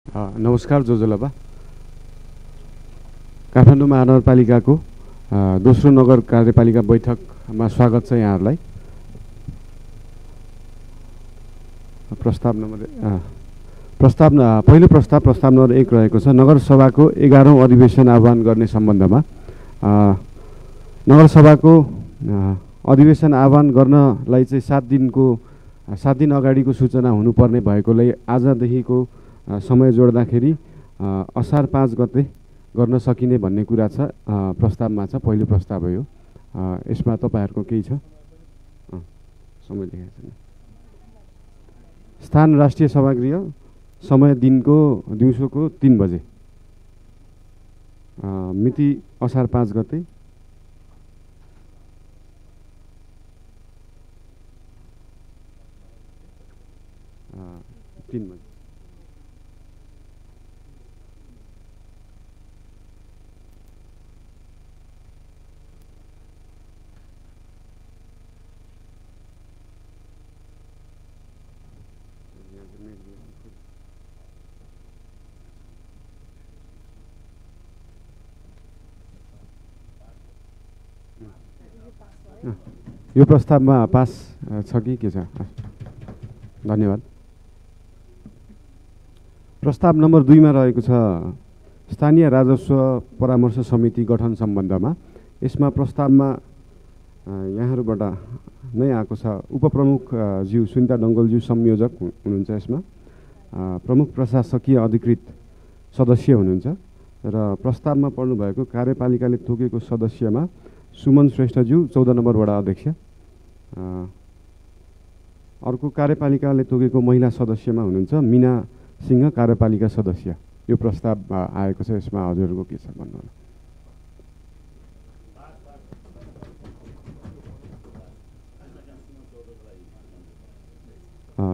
नमस्कार जोजोलाबा। काठमाडौँ महानगरपालिकाको दोस्रो नगर कार्यपालिका बैठकमा स्वागत छ यहाँहरूलाई। पहिलो प्रस्ताव नम्बर 1 रहेको छ नगरसभाको 11औं अधिवेशन आह्वान गर्ने सम्बन्धमा। नगरसभाको अधिवेशन आह्वान गर्नलाई चाहिँ 7 दिन अगाडिको सूचना हुनुपर्ने भएकोले आजदेखिको समय जोड्दाखेरि असार 5 गते गर्न सकिने भन्ने कुरा छ, प्रस्तावमा छ। पहिलो प्रस्ताव हो यो। यसमा तपाईहरुको केही छ? समय लेखेको छैन। स्थान राष्ट्रिय सभागृह, समय दिउँसोको 3 बजे, मिति असार 5 गते। यो प्रस्तावमा पास छ कि के छ? धन्यवाद। प्रस्ताव नम्बर 2 मा रहेको छ स्थानीय राजस्व परामर्श समिति गठन सम्बन्धमा। यसमा प्रस्तावमा यहाँहरूबाट नै आएको छ। उपप्रमुख ज्यू सुनिता डङ्गलज्यू संयोजक हुनुहुन्छ। यसमा प्रमुख प्रशासकीय अधिकृत सदस्य हुनुहुन्छ र प्रस्तावमा पर्नु भएको कार्यपालिकाले तोकेको सदस्यमा सुमन श्रेष्ठज्यू 14 नम्बर वडा अध्यक्ष। अर्को कार्यपालिकाले तोकेको महिला सदस्यमा हुनुहुन्छ मीना सिंह, कार्यपालिका सदस्य। यो प्रस्ताव आएको छ। यसमा हजुरको के छ भन्नु होला?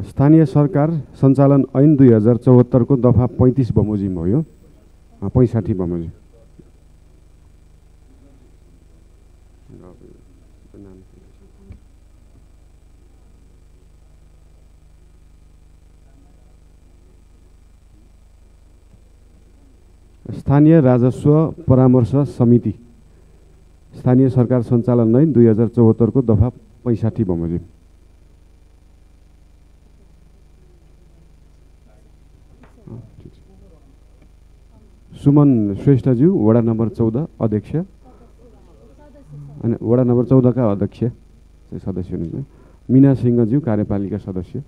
स्थानीय सरकार सञ्चालन ऐन 2074 को दफा 35 बमोजिम हो। यो 65 बमोजिम। स्थानीय राजस्व परामर्श समिति, स्थानीय सरकार सञ्चालन ऐन 2074 को दफा 65 बमोजिम। सुमन श्रेष्ठज्यू वडा नम्बर 14 अध्यक्ष अनि वडा नम्बर 14 का अध्यक्ष सदस्य हुनुहुन्छ। मीना सिंहज्यू कार्यपालिका सदस्य।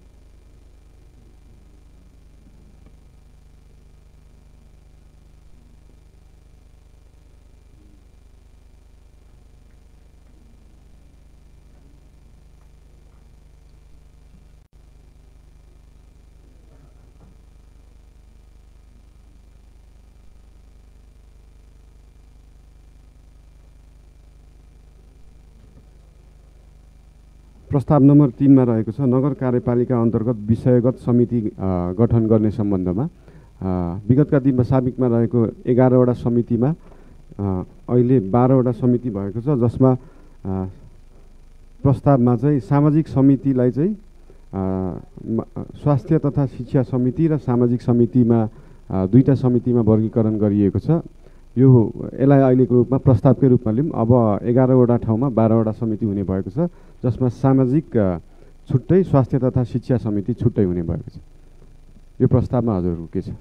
प्रस्ताव नम्बर 3 मा रहेको छ नगर कार्यपालिका अन्तर्गत विषयगत समिति गठन गर्ने सम्बन्धमा। विगतका दिनमा साबिकमा रहेको 11 वटा समितिमा अहिले 12 वटा समिति भएको छ, जसमा प्रस्तावमा चाहिँ सामाजिक समितिलाई चाहिँ स्वास्थ्य तथा शिक्षा समिति र सामाजिक समितिमा दुईटा समितिमा वर्गीकरण गरिएको छ। यसलाई अहिलेको रूपमा प्रस्तावकै रूपमा लिउँ। अब 11 वटा ठाउँमा 12 वटा समिति हुने भएको छ, जसमा सामाजिक छुट्टै, स्वास्थ्य तथा शिक्षा समिति छुट्टै हुने भएको छ। यो प्रस्तावमा हजुरको के छ?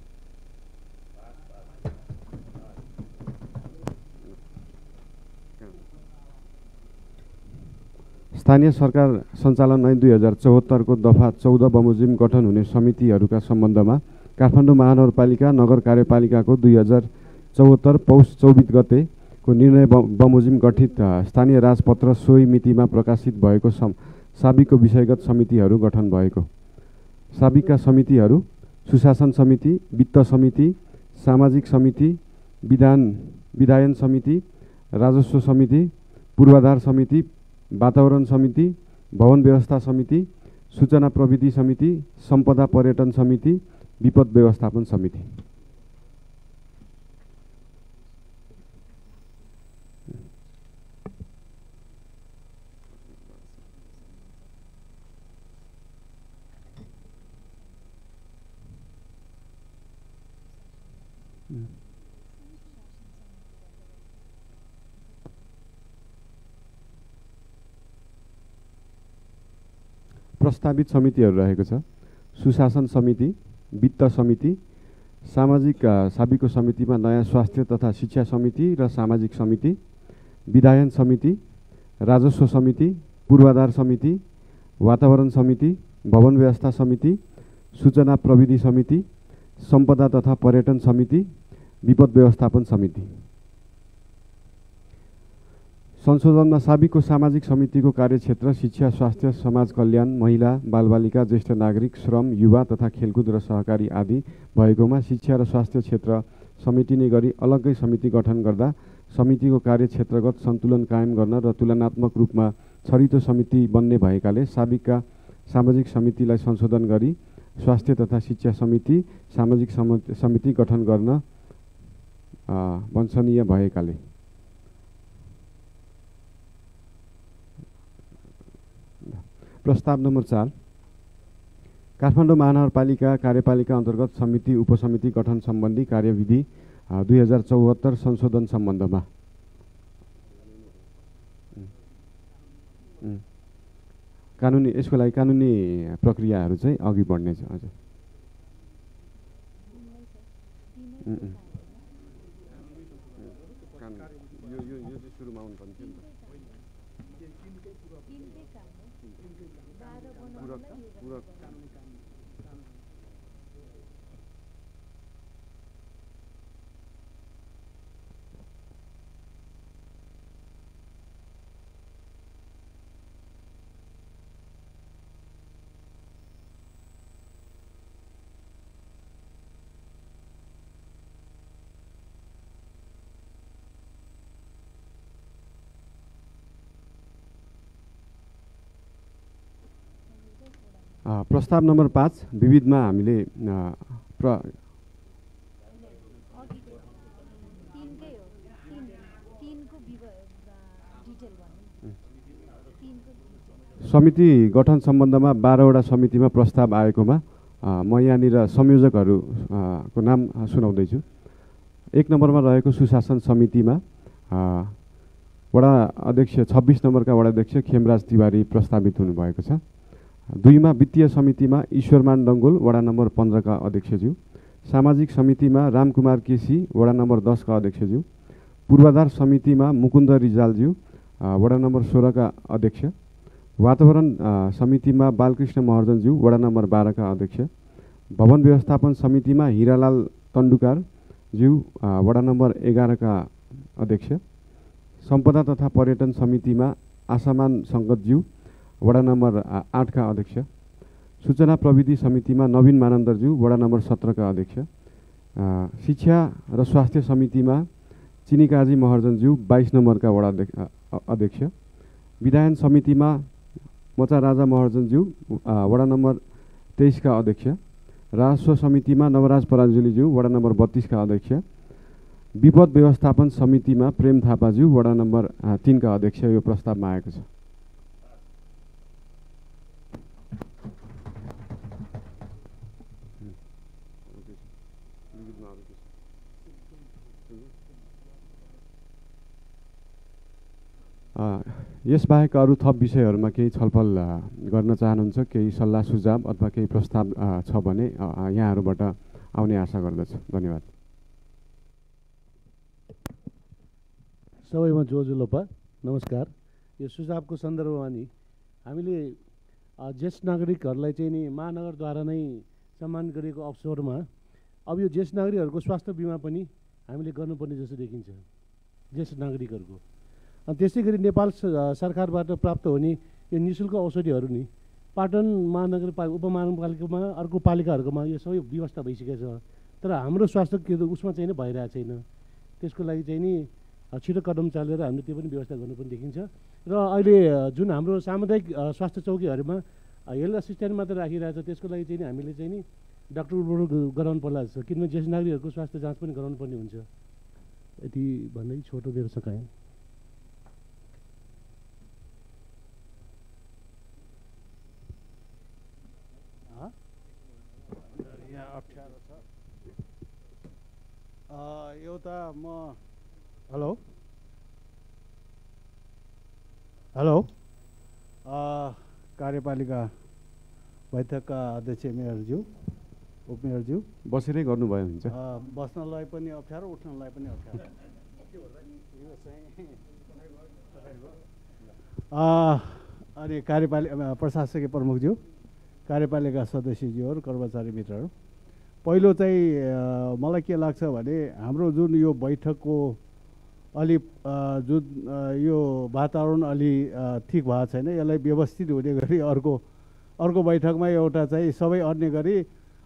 स्थानीय सरकार सञ्चालन ऐन 2074 को दफा 14 बमोजिम गठन हुने समितिहरूका सम्बन्धमा काठमाडौँ महानगरपालिका नगर कार्यपालिकाको 2074 पौष 24 गते को निर्णय बमोजिम गठित स्थानीय राजपत्र सोही मितिमा प्रकाशित भएको साबिकको विषयगत समितिहरू गठन भएको। साबिकका समितिहरू सुशासन समिति, वित्त समिति, सामाजिक समिति, विधायन समिति, राजस्व समिति, पूर्वाधार समिति, वातावरण समिति, भवन व्यवस्था समिति, सूचना प्रविधि समिति, सम्पदा पर्यटन समिति, विपद व्यवस्थापन समिति। प्रस्तावित समितिहरू रहेको छ सुशासन समिति, वित्त समिति, सामाजिक साबिको समितिमा नयाँ स्वास्थ्य तथा शिक्षा समिति र सामाजिक समिति, विधायन समिति, राजस्व समिति, पूर्वाधार समिति, वातावरण समिति, भवन व्यवस्था समिति, सूचना प्रविधि समिति, सम्पदा तथा पर्यटन समिति, विपद व्यवस्थापन समिति। संशोधनमा साबिकको सामाजिक समितिको कार्यक्षेत्र शिक्षा, स्वास्थ्य, समाज कल्याण, महिला, बालबालिका, ज्येष्ठ नागरिक, श्रम, युवा तथा खेलकुद र सहकारी आदि भएकोमा शिक्षा र स्वास्थ्य क्षेत्र समेटिने गरी अलग्गै समिति गठन गर्दा समितिको कार्यक्षेत्रगत सन्तुलन कायम गर्न र तुलनात्मक रूपमा छरितो समिति बन्ने भएकाले साबिकका सामाजिक समितिलाई संशोधन गरी स्वास्थ्य तथा शिक्षा समिति, सामाजिक समिति गठन गर्न वाञ्छनीय भएकाले प्रस्ताव नम्बर 4 काठमाडौँ महानगरपालिका कार्यपालिका अन्तर्गत समिति उपसमिति गठन सम्बन्धी कार्यविधि 2074 संशोधन सम्बन्धमा कानुनी यसको लागि कानुनी प्रक्रियाहरू चाहिँ अघि बढ्नेछ। हजुर यो सुरुमा आउनुपर्ने थियो नि प्रस्ताव नम्बर 5 विविधमा हामीले समिति गठन सम्बन्धमा 12वटा समितिमा प्रस्ताव आएकोमा म यहाँनिर संयोजकहरूको नाम सुनाउँदैछु। 1 नम्बरमा रहेको सुशासन समितिमा वडा अध्यक्ष 26 नम्बरका वडा अध्यक्ष खेमराज तिवारी प्रस्तावित हुनुभएको छ। 2 मा वित्तीय समितिमा ईश्वरमान डङ्गोल वडा नम्बर 15 का अध्यक्षज्यू, सामाजिक समितिमा रामकुमार केसी वडा नम्बर 10 का अध्यक्षज्यू, पूर्वाधार समितिमा मुकुन्द रिजालज्यू वडा नम्बर 16 का अध्यक्ष, वातावरण समितिमा बालकृष्ण महर्जनज्यू वडा नम्बर 12 का अध्यक्ष, भवन व्यवस्थापन समितिमा हिरालाल तन्डुकार ज्यू वडा नम्बर 11 का अध्यक्ष, सम्पदा तथा पर्यटन समितिमा आसामान सङ्गतज्यू वडा नम्बर 8 का अध्यक्ष, सूचना प्रविधि समितिमा नवीन मानन्दरज्यू वडा नम्बर 17 का अध्यक्ष, शिक्षा र स्वास्थ्य समितिमा चिनिकाजी महर्जनज्यू 22 नम्बर का वडा अध्यक्ष, विधायन समितिमा मचा राजा महर्जनज्यू वडा नम्बर 23 का अध्यक्ष, राजस्व समितिमा नवराज पराजुलीज्यू वडा नम्बर 32 का अध्यक्ष, विपद व्यवस्थापन समितिमा प्रेम थापाज्यू वडा नम्बर 3 का अध्यक्ष यो प्रस्तावमा आएको छ। यसबाहेक अरू थप विषयहरूमा केही छलफल गर्न चाहनुहुन्छ, केही सल्लाह सुझाव अथवा केही प्रस्ताव छ भने यहाँहरूबाट आउने आशा गर्दछु। धन्यवाद। सबैमा जोजुलोपा नमस्कार। यो सुझावको सन्दर्भमा नि हामीले ज्येष्ठ नागरिकहरूलाई चाहिँ नि महानगरद्वारा नै सम्मान गरिएको अवसरमा अब यो ज्येष्ठ नागरिकहरूको स्वास्थ्य बिमा पनि हामीले गर्नुपर्ने जस्तो देखिन्छ ज्येष्ठ नागरिकहरूको। अनि त्यसै गरी नेपाल सरकारबाट प्राप्त हुने यो निःशुल्क औषधिहरू नि पाटन महानगरपालिका उपमहानगरपालिकामा अर्को पालिकाहरूकोमा यो सबै व्यवस्था भइसकेको छ, तर हाम्रो स्वास्थ्य के उसमा चाहिँ भइरहेको छैन। त्यसको लागि चाहिँ नि छिटो कदम चालेर हामीले त्यो पनि व्यवस्था गर्नु पनि देखिन्छ। र अहिले जुन हाम्रो सामुदायिक स्वास्थ्य चौकीहरूमा हेल्थ असिस्टेन्ट मात्र राखिरहेको छ, त्यसको लागि चाहिँ हामीले चाहिँ नि डाक्टर गराउनु पर्ला जस्तो, किनभने ज्येष्ठ नागरिकहरूको स्वास्थ्य जाँच पनि गराउनु पर्ने हुन्छ। यति भन्दै छोटो मेरो सकाएँ। एउटा म हेलो हेलो कार्यपालिका बैठकका अध्यक्ष मेयरज्यू उपमेयरज्यू बसेरै गर्नुभयो हुन्छ। बस्नलाई पनि अप्ठ्यारो उठ्नलाई पनि अप्ठ्यारो। अनि कार्यपालिका प्रशासकीय प्रमुखज्यू कार्यपालिका सदस्यज्यूहरू कर्मचारी मित्रहरू, पहिलो चाहिँ मलाई के लाग्छ भने हाम्रो जुन यो बैठकको अलि जुन यो वातावरण अलि ठिक भएको छैन, यसलाई व्यवस्थित हुने गरी अर्को बैठकमा एउटा चाहिँ सबै अन्य गरी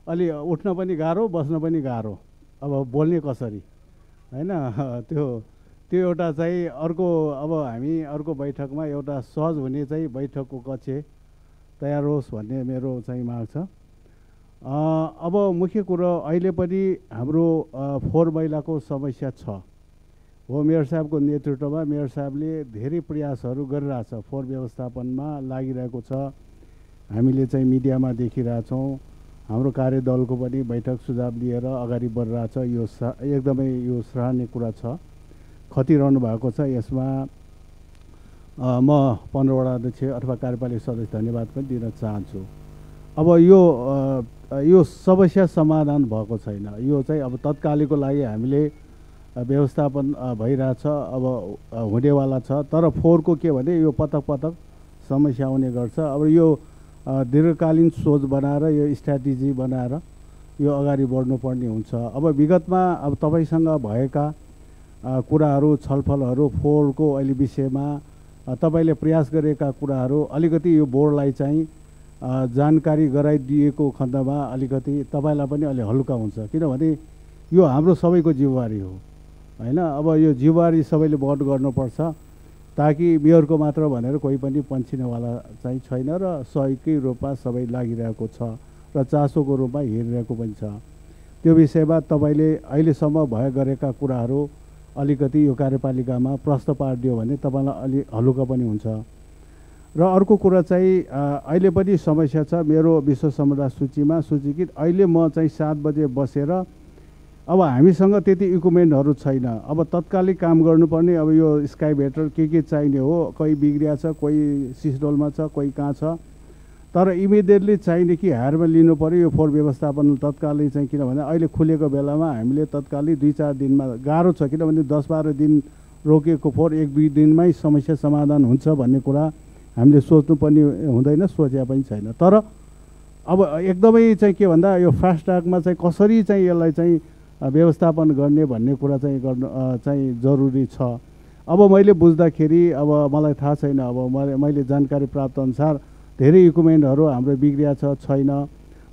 अलि उठ्न पनि गाह्रो बस्न पनि गाह्रो, अब बोल्ने कसरी हैन, त्यो एउटा चाहिँ अर्को अब हामी अर्को बैठकमा एउटा सहज हुने चाहिँ बैठकको कक्ष तयार होस् भन्ने मेरो चाहिँ माग छ। अब मुख्य कुरो अहिले पनि हाम्रो फोहोर मैलाको समस्या छ हो। मेयर साहबको नेतृत्वमा मेयर साहबले धेरै प्रयासहरू गरिरहेछ, फोहोर व्यवस्थापनमा लागिरहेको छ। हामीले चाहिँ मिडियामा देखिरहेछौँ, हाम्रो कार्यदलको पनि बैठक सुझाव लिएर अगाडि बढिरहेछ। यो एकदमै यो सराहनीय कुरा छ, खटिरहनु भएको छ। यसमा म 15 वडा अध्यक्ष अथवा कार्यपालिका सदस्य धन्यवाद पनि दिन चाहन्छु। अब यो समस्या समाधान भएको छैन, यो चाहिँ अब तत्कालीको लागि हामीले व्यवस्थापन भइरहेछ, अब हुनेवाला छ। तर फोहोरको के भने यो पटक पटक समस्या आउने गर्छ। अब यो दीर्घकालीन सोच बनाएर यो स्ट्राटेजी बनाएर यो अगाडि बढ्नुपर्ने हुन्छ। अब विगतमा अब तपाईसँग भएका कुराहरू छलफलहरू फोहोरको अहिले विषयमा तपाईँले प्रयास गरेका कुराहरू अलिकति यो बोर्डलाई चाहिँ जानकारी गराइदिएको खण्डमा अलिकति तपाईँलाई पनि अलि हल्का हुन्छ, किनभने यो हाम्रो सबैको जिम्मेवारी हो हैन। अब यो जिम्मेवारी सबैले वहन गर्नुपर्छ, ताकि मेयरको मात्र भनेर कोही पनि पन्छिनेवाला चाहिँ छैन र सहयोगकै रूपमा सबै लागिरहेको छ र चासोको रूपमा हेरिरहेको पनि छ। त्यो विषयमा तपाईँले अहिलेसम्म गरेका कुराहरू अलिकति यो कार्यपालिकामा प्रश्न पारिदियो भने तपाईँलाई अलि हलुका पनि हुन्छ। र अर्को कुरा चाहिँ अहिले पनि समस्या छ मेरो विश्व समुदाय सूचीमा सूचीकृत। अहिले म चाहिँ 7 बजे बसेर अब हामीसँग त्यति इक्विपमेन्टहरू छैन। अब तत्कालिक काम गर्नुपर्ने अब यो स्काइभेटर के चाहिने हो, कोही बिग्रिया छ, कोही सिस्डोलमा छ, कोही कहाँ छ। तर इमिडिएटली चाहिने कि हायरमा लिनु पऱ्यो यो फोहोर व्यवस्थापन तत्कालै चाहिँ, किनभने अहिले खुलेको बेलामा हामीले तत्कालै 2-4 दिनमा गाह्रो छ, किनभने 10-12 दिन रोकेको फोहोर 1-2 दिनमै समस्या समाधान हुन्छ भन्ने कुरा हामीले सोच्नु पनि हुँदैन, सोचे पनि छैन। तर अब एकदमै चाहिँ के भन्दा यो फास्ट ट्र्याकमा चाहिँ कसरी चाहिँ यसलाई चाहिँ व्यवस्थापन गर्ने भन्ने कुरा चाहिँ गर्नु चाहिँ जरुरी छ। अब मैले बुझ्दाखेरि अब मलाई थाहा छैन, अब मैले जानकारी प्राप्त अनुसार धेरै इक्विपमेन्टहरू हाम्रो बिग्रिया छैन।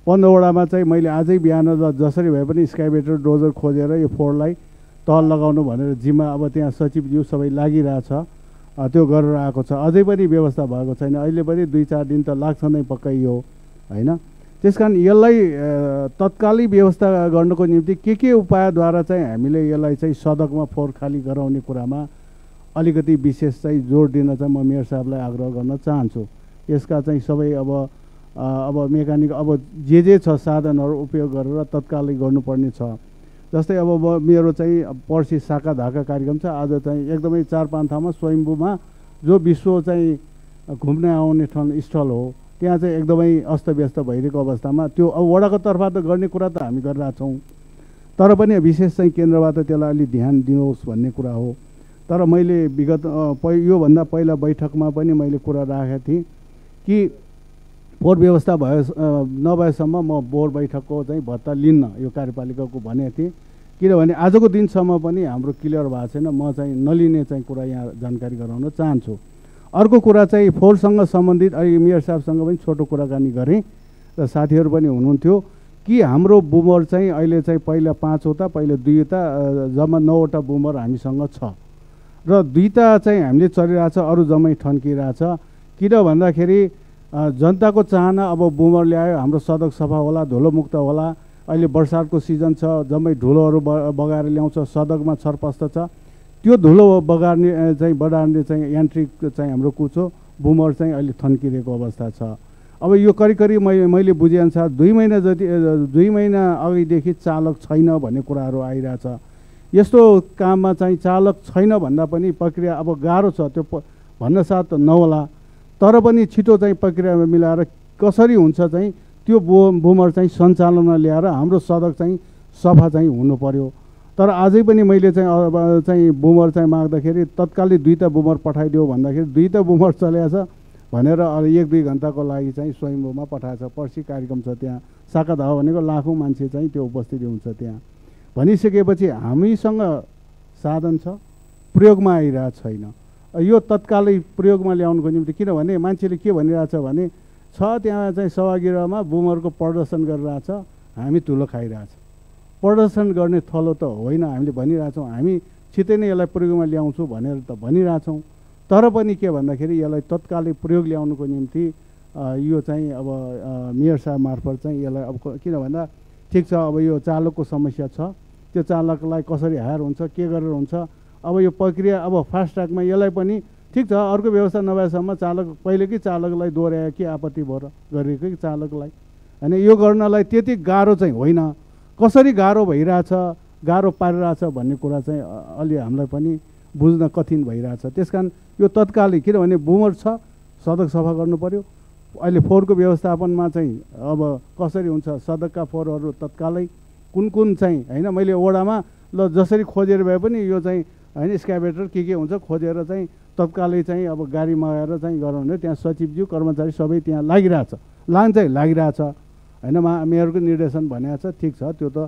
15 वडामा चाहिँ मैले आजै बिहान जसरी भए पनि स्काइभेटर डोजर खोजेर यो फोहोरलाई तल लगाउनु भनेर जिम्मा अब त्यहाँ सचिवज्यू सबै लागिरहेछ, त्यो गरेर आएको छ। अझै पनि व्यवस्था भएको छैन, अहिले पनि 2-4 दिन त लाग्छ नै पक्कै यो हैन। त्यसकारण यसलाई तत्कालै व्यवस्था गर्नको निम्ति के उपायद्वारा चाहिँ हामीले यसलाई चाहिँ सडकमा फोहोर खाली गराउने कुरामा अलिकति विशेष चाहिँ जोड दिन चाहिँ म मेयर साहबलाई आग्रह गर्न चाहन्छु। यसका चाहिँ सबै अब मेकानिक अब जे छ साधनहरू उपयोग गरेर तत्कालै गर्नुपर्ने छ। जस्तै अब मेरो चाहिँ पर्सि शाखा धाका कार्यक्रम छ, आज चाहिँ एकदमै 4-5 ठाउँमा स्वयम्भूमा जो विश्व चाहिँ घुम्न आउने स्थल हो त्यहाँ चाहिँ एकदमै अस्तव्यस्त भइरहेको अवस्थामा त्यो अब वडाको तर्फबाट गर्ने कुरा त हामी गरिरहेछौँ, तर पनि विशेष चाहिँ केन्द्रबाट त्यसलाई अलि ध्यान दिनुहोस् भन्ने कुरा हो। तर मैले विगत योभन्दा पहिला बैठकमा पनि मैले कुरा राखेको थिएँ कि फोहोर व्यवस्था नभएसम्म म बोर्ड बैठकको चाहिँ भत्ता लिन्न यो कार्यपालिकाको भनेको थिएँ, किनभने आजको दिनसम्म पनि हाम्रो क्लियर भएको छैन। म चाहिँ नलिने चाहिँ कुरा यहाँ जानकारी गराउन चाहन्छु। अर्को कुरा चाहिँ फोहोरसँग सम्बन्धित अहिले मेयर साहबसँग पनि छोटो कुराकानी गरेँ र साथीहरू पनि हुनुहुन्थ्यो कि हाम्रो बुमर चाहिँ अहिले चाहिँ पहिला 5 वटा पहिले 2 वटा जम्मा 9 वटा बुमर हामीसँग छ र 2टा चाहिँ हामीले चलिरहेछ, अरू जम्मै ठन्किरहेछ। किन भन्दाखेरि जनताको चाहना अब बुमर ल्यायो हाम्रो सडक सफा होला, धुलोमुक्त होला। अहिले बर्सातको सिजन छ, जम्मै धुलोहरू बगाएर ल्याउँछ, सडकमा छरपस्ट छ। त्यो धुलो बगार्ने चाहिँ यान्त्रिक चाहिँ हाम्रो कुचो बुमर चाहिँ अहिले थन्किरहेको अवस्था छ। अब यो करिब मैले बुझेअनुसार 2 महिना अघिदेखि चालक छैन भन्ने कुराहरू आइरहेछ। यस्तो काममा चाहिँ चालक छैन भन्दा पनि प्रक्रिया अब गाह्रो छ त्यो भन्न साथ नहोला, तर पनि छिटो चाहिँ प्रक्रियामा मिलाएर कसरी हुन्छ चाहिँ त्यो बुमर चाहिँ सञ्चालनमा ल्याएर हाम्रो सडक चाहिँ सफा चाहिँ हुनु पर्यो। तर अझै पनि मैले चाहिँ बुमर चाहिँ माग्दाखेरि तत्कालै 2टा बुमर पठाइदियो भन्दाखेरि 2टा बुमर चलेको छ भनेर 1-2 घन्टाको लागि चाहिँ स्वयम्भूमा पठाएको छ। पर्सि कार्यक्रम छ त्यहाँ, साकादाह भनेको लाखौँ मान्छे चाहिँ त्यो उपस्थिति हुन्छ त्यहाँ। भनिसकेपछि हामीसँग साधन छ, प्रयोगमा आइरहेको छैन। यो तत्कालै प्रयोगमा ल्याउनुको निम्ति, किनभने मान्छेले के भनिरहेछ भने त्यहाँ चाहिँ सभागृहमा बुमरको प्रदर्शन गरिरहेछ, हामी धुलो खाइरहेछ। प्रदर्शन गर्ने थलो त होइन, हामीले भनिरहेछौँ हामी छिटै नै यसलाई प्रयोगमा ल्याउँछु भनेर त भनिरहेछौँ। तर पनि के भन्दाखेरि यसलाई तत्कालै प्रयोग ल्याउनुको निम्ति यो चाहिँ अब मेयर साहब मार्फत चाहिँ यसलाई अब किन भन्दा ठिक छ, अब यो चालकको समस्या छ, त्यो चालकलाई कसरी हायर हुन्छ, के गरेर हुन्छ, अब यो प्रक्रिया अब फास्ट ट्र्याकमा यसलाई पनि ठिक छ, अर्को व्यवस्था नभएसम्म चालक पहिलेकै चालकलाई दोहोऱ्यायो कि आपत्ति भयो गरेकै चालकलाई होइन, यो गर्नलाई त्यति गाह्रो चाहिँ होइन। कसरी गाह्रो भइरहेछ, गाह्रो पारिरहेछ भन्ने कुरा चाहिँ अलि हामीलाई पनि बुझ्न कठिन भइरहेछ। त्यस कारण यो तत्कालै, किनभने बुमर छ, सडक सफा गर्नु पर्यो। अहिले फोहोरको व्यवस्थापनमा चाहिँ अब कसरी हुन्छ, सडकका फोहोरहरू तत्कालै कुन चाहिँ होइन, मैले वडामा ल जसरी खोजेर भए पनि यो चाहिँ होइन स्क्याभेटर के हुन्छ खोजेर चाहिँ तत्कालै चाहिँ अब गाडी मगाएर चाहिँ गराउने, त्यहाँ सचिवज्यू कर्मचारी सबै त्यहाँ लागिरहेछ, लागिरहेछ होइन। मेयरको निर्देशन भनेको छ, ठिक छ, त्यो त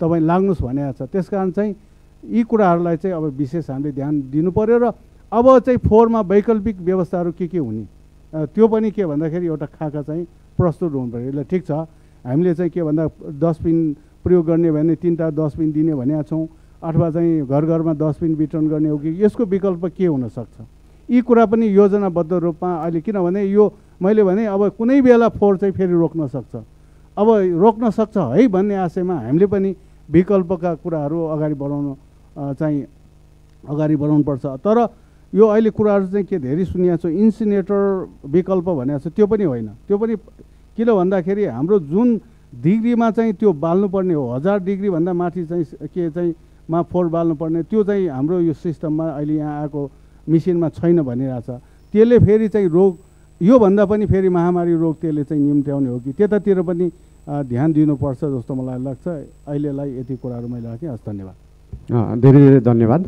तपाईँ लाग्नुहोस् भनेको छ। त्यस कारण चाहिँ यी कुराहरूलाई चाहिँ अब विशेष हामीले ध्यान दिनु पर्यो। र अब चाहिँ फोहोरमा वैकल्पिक व्यवस्थाहरू के हुने, त्यो पनि के भन्दाखेरि एउटा खाका चाहिँ प्रस्तुत हुनु पऱ्यो। ल ठिक छ, हामीले चाहिँ के भन्दा डस्टबिन प्रयोग गर्ने भने 3टा डस्टबिन दिने भनेका छौँ, अथवा चाहिँ घर घरमा डस्टबिन वितरण गर्ने हो कि यसको विकल्प के हुनसक्छ, यी कुरा पनि योजनाबद्ध रूपमा अहिले, किनभने यो मैले भने अब कुनै बेला फोहोर चाहिँ फेरि रोक्न सक्छ, अब रोक्न सक्छ है भन्ने आशयमा हामीले पनि विकल्पका कुराहरू अगाडि बढाउनुपर्छ। तर यो अहिले कुराहरू चाहिँ के धेरै सुनिएको छ, इन्सिनेटर विकल्प भनेको छ, त्यो पनि होइन। त्यो पनि किन भन्दाखेरि हाम्रो जुन डिग्रीमा चाहिँ त्यो बाल्नुपर्ने हो, 1000 डिग्रीभन्दा माथि चाहिँ के चाहिँ मा फोहोर बाल्नुपर्ने, त्यो चाहिँ हाम्रो यो सिस्टममा अहिले यहाँ आएको मिसिनमा छैन भनिरहेछ। त्यसले फेरि चाहिँ रोग, योभन्दा पनि फेरि महामारी रोग त्यसले चाहिँ निम्त्याउने हो कि, त्यतातिर पनि ध्यान दिनुपर्छ जस्तो मलाई लाग्छ। अहिलेलाई यति कुराहरू मैले राखेँ। हस्, धन्यवाद। धेरै धेरै धन्यवाद।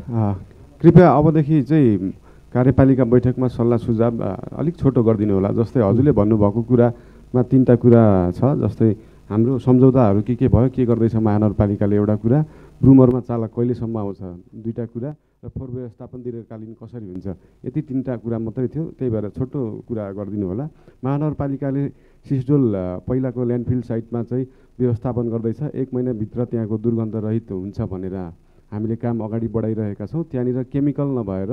कृपया अबदेखि चाहिँ कार्यपालिका बैठकमा सल्लाह सुझाव अलिक छोटो गरिदिनु होला। जस्तै हजुरले भन्नुभएको कुरामा 3टा कुरा छ, जस्तै हाम्रो सम्झौताहरू के भयो, के गर्दैछ महानगरपालिकाले, एउटा कुरा, ब्रुमरमा चालक कहिलेसम्म आउँछ 2टा कुरा, र फोहोर व्यवस्थापन दीर्घकालीन कसरी हुन्छ, यति 3टा कुरा मात्रै थियो। त्यही भएर छोटो कुरा गरिदिनु होला। महानगरपालिकाले सिसडोल पहिलाको ल्यान्डफिल साइटमा चाहिँ व्यवस्थापन गर्दैछ, 1 महिनाभित्र त्यहाँको दुर्गन्ध रहित हुन्छ भनेर हामीले काम अगाडि बढाइरहेका छौँ। त्यहाँनिर केमिकल नभएर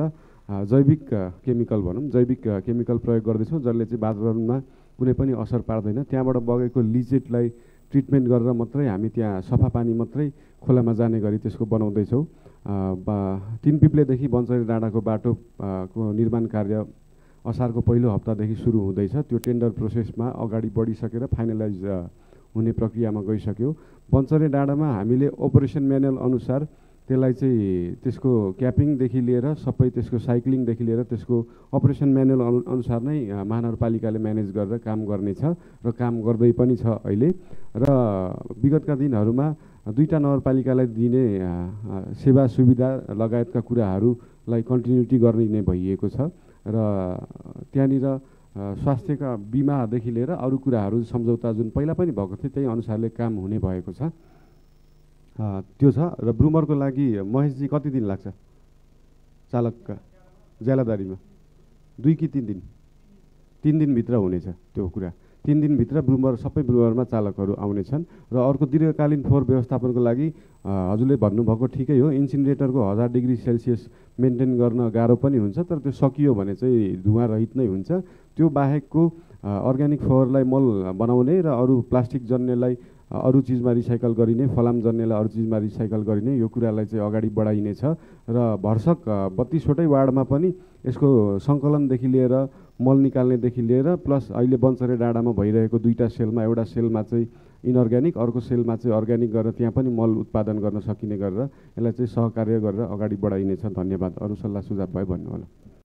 जैविक केमिकल भनौँ, जैविक केमिकल प्रयोग गर्दैछौँ, जसले चाहिँ वातावरणमा कुनै पनि असर पार्दैन। त्यहाँबाट बगेको लिचेटलाई ट्रिटमेन्ट गरेर मात्रै हामी त्यहाँ सफा पानी मात्रै खोलामा जाने गरी त्यसको बनाउँदैछौँ। 3 पिप्लेदेखि बन्चरी डाँडाको बाटोको निर्माण कार्य असारको पहिलो हप्तादेखि सुरु हुँदैछ। त्यो टेन्डर प्रोसेसमा अगाडि बढिसकेर फाइनलाइज हुने प्रक्रियामा गइसक्यो। बन्चरे डाँडामा हामीले अपरेसन म्यानुअल अनुसार त्यसलाई चाहिँ त्यसको क्यापिङदेखि लिएर सबै त्यसको साइक्लिङदेखि लिएर त्यसको अपरेसन म्यानुअल अनुसार नै महानगरपालिकाले म्यानेज गरेर काम गर्नेछ र काम गर्दै पनि छ अहिले। र विगतका दिनहरूमा 2टा नगरपालिकालाई दिने सेवा सुविधा लगायतका कुराहरूलाई कन्टिन्युटी गर्ने भइएको छ र त्यहाँनिर स्वास्थ्यका बिमादेखि लिएर अरू कुराहरू सम्झौता जुन पहिला पनि भएको थियो त्यही अनुसारले काम हुने भएको छ, त्यो छ। र ब्रुमरको लागि महेशजी कति दिन लाग्छ चालकका ज्यालादारीमा? 2 कि 3 दिन? 3 दिनभित्र हुनेछ त्यो कुरा। 3 दिनभित्र ब्रुमर सबै ब्रुमरमा चालकहरू आउनेछन्। र अर्को दीर्घकालीन फोहोर व्यवस्थापनको लागि हजुरले भन्नुभएको ठिकै हो, इन्सिनेटरको 1000 डिग्री सेल्सियस मेन्टेन गर्न गाह्रो पनि हुन्छ, तर त्यो सकियो भने चाहिँ धुवा रहित नै हुन्छ। त्यो बाहेकको अर्ग्यानिक फोहोरलाई मल बनाउने र अरू प्लास्टिक जन्यलाई अरू चिजमा रिसाइकल गरिने, फलाम जन्यलाई अरू चिजमा रिसाइकल गरिने, यो कुरालाई चाहिँ अगाडि बढाइनेछ। र भर्सक 32वटै वार्डमा पनि यसको सङ्कलनदेखि लिएर मल निकाल्नेदेखि लिएर प्लस अहिले बन्चरे डाँडामा भइरहेको 2टा सेलमा एउटा सेलमा चाहिँ इनअर्ग्यानिक, अर्को सेलमा चाहिँ अर्ग्यानिक गरेर त्यहाँ पनि मल उत्पादन गर्न सकिने गरेर यसलाई चाहिँ सहकार्य गरेर अगाडि बढाइनेछ। धन्यवाद। अरू सल्लाह सुझाव भए भन्नु होला।